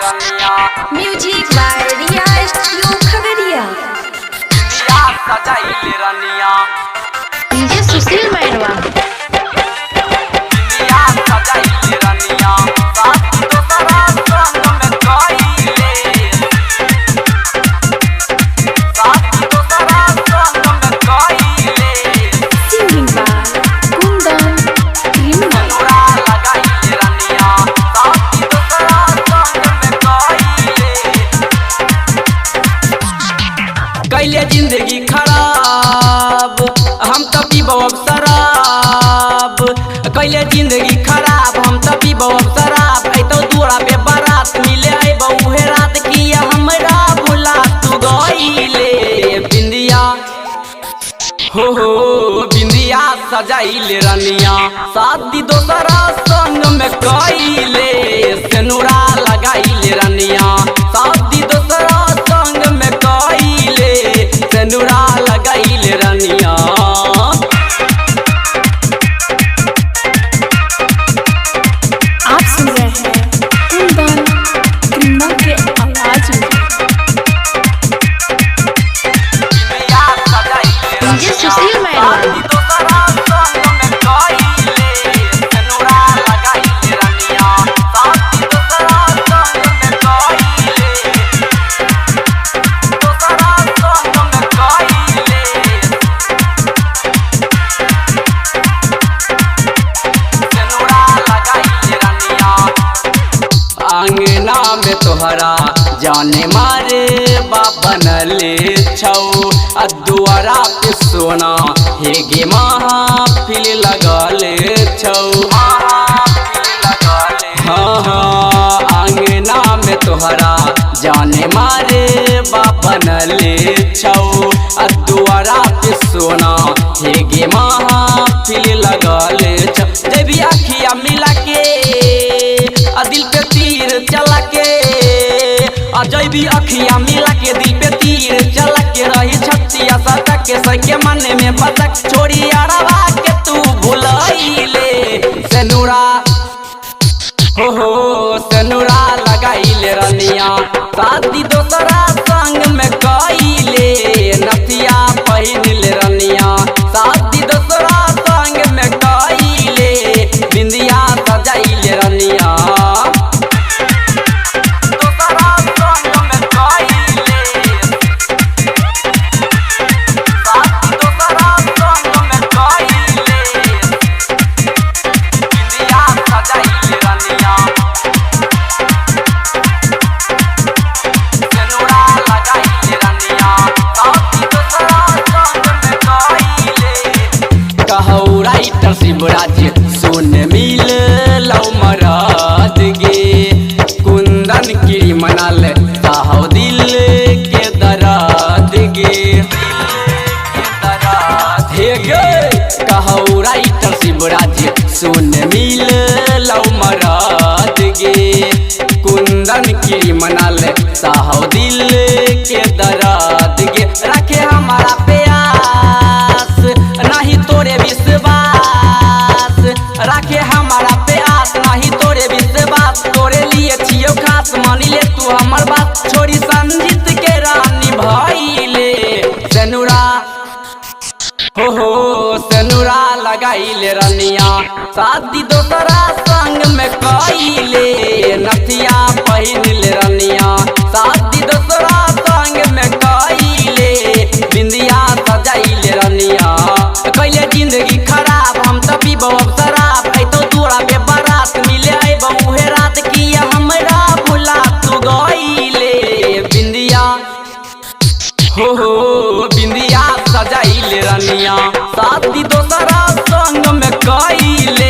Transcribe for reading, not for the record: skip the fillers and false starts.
Music by Riya studio Khagaria. DJ Sushil Mairwa. कैले जिंदगी खराब हम तो पीबो शराब। कैले जिंदगी खराब हम तो पीबो शराब। तो दूरा पे बारात मिले अबो उहे रात किया हमरा भुला तू गईले। बिंदिया हो बिंदिया सजाइले रनिया शादी दोसरा संग में कइले। सेनुरा लगाइले रनिया शादी दोसरा संग में कइले। सेनुरा लगाइले रनिया। आप सुन रहे हैं कुंदन कृष्णा के आवाज में। डीजे सुशील मैरवा। अंगना में तोहरा जाने मारे बनले छौ। दुआरा पे सोना हेगे महफिल लगले छौ। हाँ अंगना में तोहरा जाने मारे बनले छौ। दुआरा पे सोना हेगे महफिल लगले छौ। जब अखिया मिला के दिल पे तीर चला के अजैबी अखिया मिला के दिल पे तीर चला के रही छतिया सटक के सके मन में बचक छोड़ी अड़वा के तू भुलैले। सेनुरा हो सेनुरा लगाइले रनिया शादी दोसरा संग में कइले। नथिया पहिनले रनिया शादी दोसरा संग में कइले। बिंदिया सजाइले रनिया राइटर शिवराज सुन मिल लव मराद गे। कुंदन की मनल साहो दिल के दराद गे। हे गे कहू राइटर शिवराज सुन मिल लव मराद गे। कुंदन की मनल साहो दिल के दराद गे। रखे हमारा प्यास नहीं तोरे विश्वास। रखे हमारा प्यास नहीं तोरे विश्वास। तोरे लिए छियो खास मान ले तू हमर बात। छोड़ी संजीत के रानी भइले। सेनुरा हो सेनुरा लगाइले रनिया शादी दोसरा संग में कइले। नथिया पहिनले रनिया शादी दोसरा संग में कइले। बिंदिया सजाइले रनिया कैले जिंदगी खराब हम तो पीबो शराब। तो दूरा पे बारात मिले अबो उहे रात किया हमरा भुला तू गईले। बिंदिया हो बिंदिया सजाइले रनिया शादी दोसरा संग में कइले।